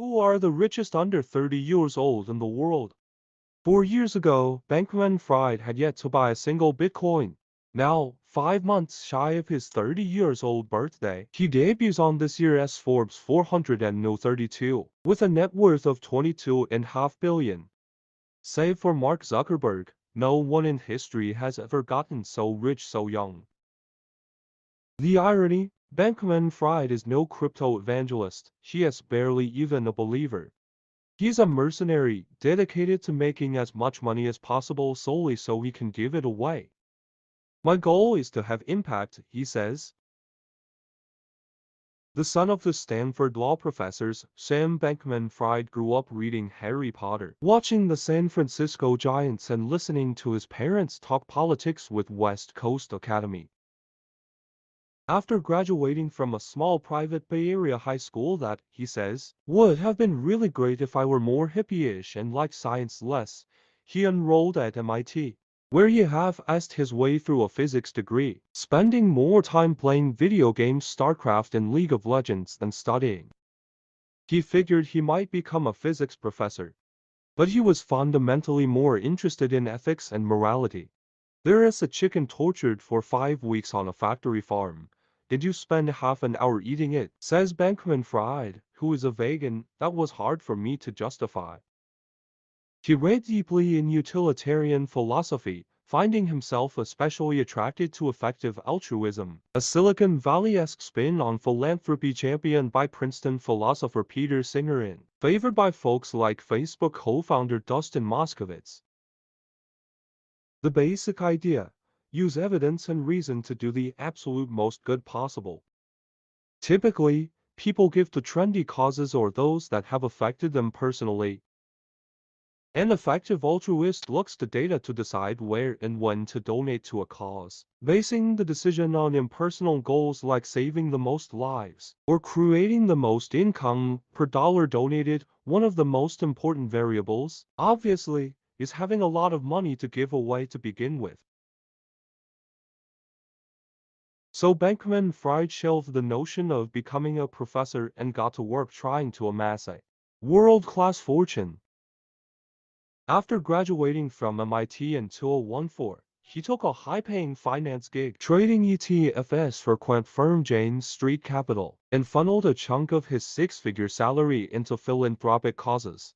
Who are the richest under 30 years old in the world? 4 years ago, Bankman-Fried had yet to buy a single Bitcoin. Now, 5 months shy of his 30 years old birthday, he debuts on this year's Forbes 432 with a net worth of $22.5 billion. Save for Mark Zuckerberg, no one in history has ever gotten so rich so young. The irony, Bankman-Fried is no crypto evangelist, he is barely even a believer. He's a mercenary, dedicated to making as much money as possible solely so he can give it away. My goal is to have impact, he says. The son of the Stanford law professors, Sam Bankman-Fried grew up reading Harry Potter, watching the San Francisco Giants and listening to his parents talk politics with West Coast Academy. After graduating from a small private Bay Area high school that, he says, would have been really great if I were more hippie-ish and liked science less, he enrolled at MIT, where he half-assed his way through a physics degree, spending more time playing video games StarCraft and League of Legends than studying. He figured he might become a physics professor, but he was fundamentally more interested in ethics and morality. There is a chicken tortured for 5 weeks on a factory farm. Did you spend half an hour eating it? Says Bankman-Fried, who is a vegan. That was hard for me to justify. He read deeply in utilitarian philosophy, finding himself especially attracted to effective altruism, a Silicon Valley-esque spin on philanthropy championed by Princeton philosopher Peter Singer, favored by folks like Facebook co-founder Dustin Moskovitz. The basic idea: use evidence and reason to do the absolute most good possible. Typically, people give to trendy causes or those that have affected them personally. An effective altruist looks to data to decide where and when to donate to a cause, basing the decision on impersonal goals like saving the most lives or creating the most income per dollar donated. One of the most important variables, obviously, is having a lot of money to give away to begin with. So Bankman-Fried shelved the notion of becoming a professor and got to work trying to amass a world-class fortune. After graduating from MIT in 2014, he took a high-paying finance gig trading ETFs for quant firm Jane Street Capital and funneled a chunk of his six-figure salary into philanthropic causes.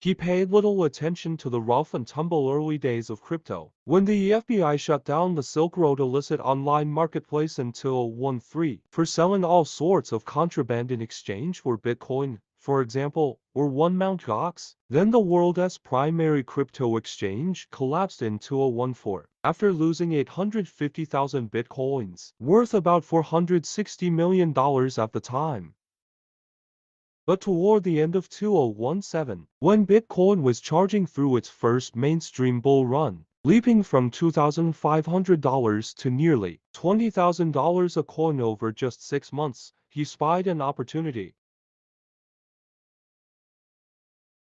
He paid little attention to the rough and tumble early days of crypto, when the FBI shut down the Silk Road illicit online marketplace in 2013 for selling all sorts of contraband in exchange for Bitcoin, for example, or one Mt. Gox. Then the world's primary crypto exchange collapsed in 2014, after losing 850,000 Bitcoins, worth about $460 million at the time. But toward the end of 2017, when Bitcoin was charging through its first mainstream bull run, leaping from $2,500 to nearly $20,000 a coin over just 6 months, he spied an opportunity.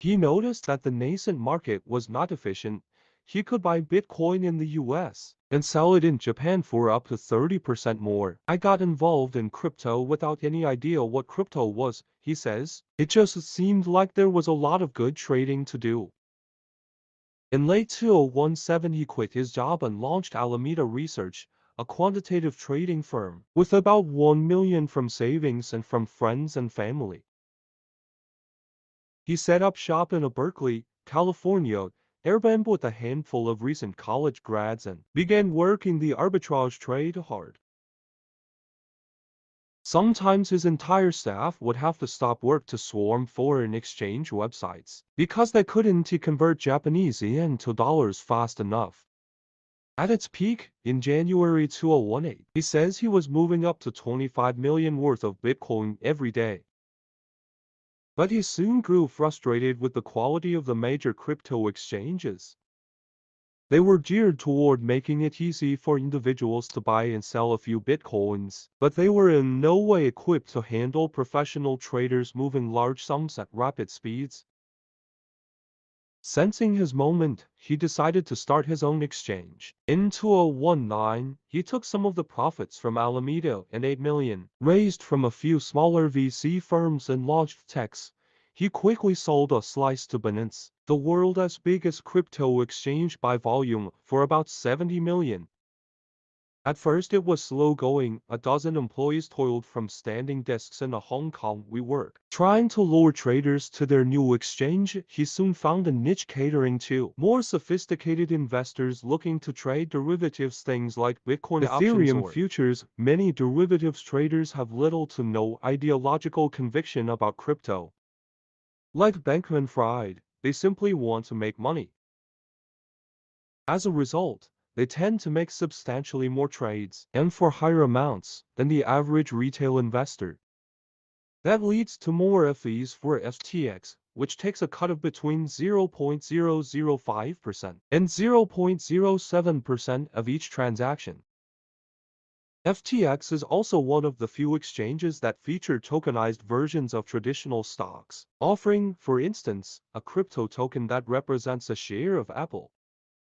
He noticed that the nascent market was not efficient. He could buy Bitcoin in the US and sell it in Japan for up to 30% more. I got involved in crypto without any idea what crypto was, he says. It just seemed like there was a lot of good trading to do. In late 2017, he quit his job and launched Alameda Research, a quantitative trading firm, with about $1 million from savings and from friends and family. He set up shop in Berkeley, California, airbend with a handful of recent college grads and began working the arbitrage trade hard. Sometimes his entire staff would have to stop work to swarm foreign exchange websites because they couldn't convert Japanese yen to dollars fast enough. At its peak, in January 2018, he says he was moving up to 25 million worth of Bitcoin every day. But he soon grew frustrated with the quality of the major crypto exchanges. They were geared toward making it easy for individuals to buy and sell a few Bitcoins, but they were in no way equipped to handle professional traders moving large sums at rapid speeds. Sensing his moment, he decided to start his own exchange. In 2019, he took some of the profits from Alameda and 8 million, raised from a few smaller VC firms and launched techs. He quickly sold a slice to Binance, the world's biggest crypto exchange by volume, for about 70 million. At first it was slow going, a dozen employees toiled from standing desks in a Hong Kong WeWork. Trying to lure traders to their new exchange, he soon found a niche catering to more sophisticated investors looking to trade derivatives, things like Bitcoin options or futures. Many derivatives traders have little to no ideological conviction about crypto. Like Bankman-Fried, they simply want to make money. As a result, they tend to make substantially more trades, and for higher amounts, than the average retail investor. That leads to more fees for FTX, which takes a cut of between 0.005% and 0.07% of each transaction. FTX is also one of the few exchanges that feature tokenized versions of traditional stocks, offering, for instance, a crypto token that represents a share of Apple.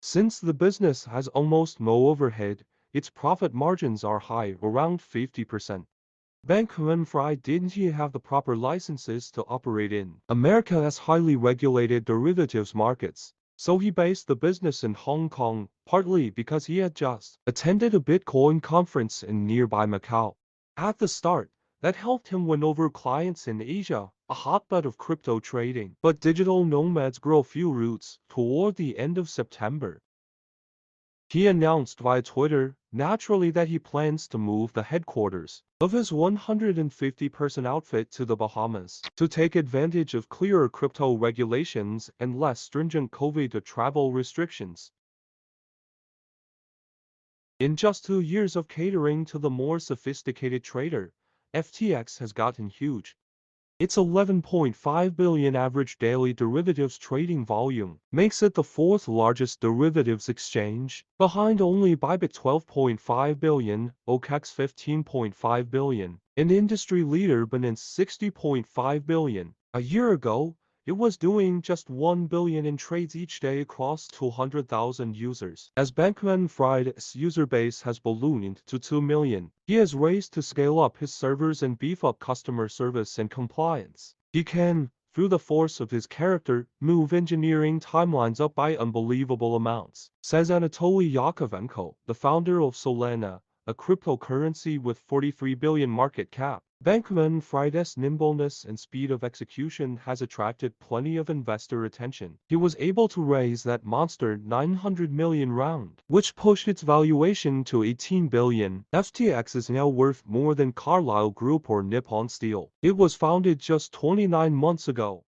Since the business has almost no overhead, its profit margins are high, around 50%. Bankman-Fried didn't have the proper licenses to operate in America's highly regulated derivatives markets, so he based the business in Hong Kong, partly because he had just attended a Bitcoin conference in nearby Macau. At the start, that helped him win over clients in Asia, a hotbed of crypto trading. But digital nomads grow few roots. Toward the end of September, he announced via Twitter, naturally, that he plans to move the headquarters of his 150-person outfit to the Bahamas to take advantage of clearer crypto regulations and less stringent COVID travel restrictions. In just 2 years of catering to the more sophisticated trader, FTX has gotten huge. Its 11.5 billion average daily derivatives trading volume makes it the fourth largest derivatives exchange, behind only Bybit 12.5 billion, OKEx 15.5 billion, and industry leader Binance 60.5 billion. A year ago, it was doing just 1 billion in trades each day across 200,000 users. As Bankman-Fried's user base has ballooned to 2 million, he has raced to scale up his servers and beef up customer service and compliance. He can, through the force of his character, move engineering timelines up by unbelievable amounts, says Anatoly Yakovenko, the founder of Solana, a cryptocurrency with 43 billion market cap. Bankman-Fried's nimbleness and speed of execution has attracted plenty of investor attention. He was able to raise that monster 900 million round, which pushed its valuation to 18 billion. FTX is now worth more than Carlyle Group or Nippon Steel. It was founded just 29 months ago.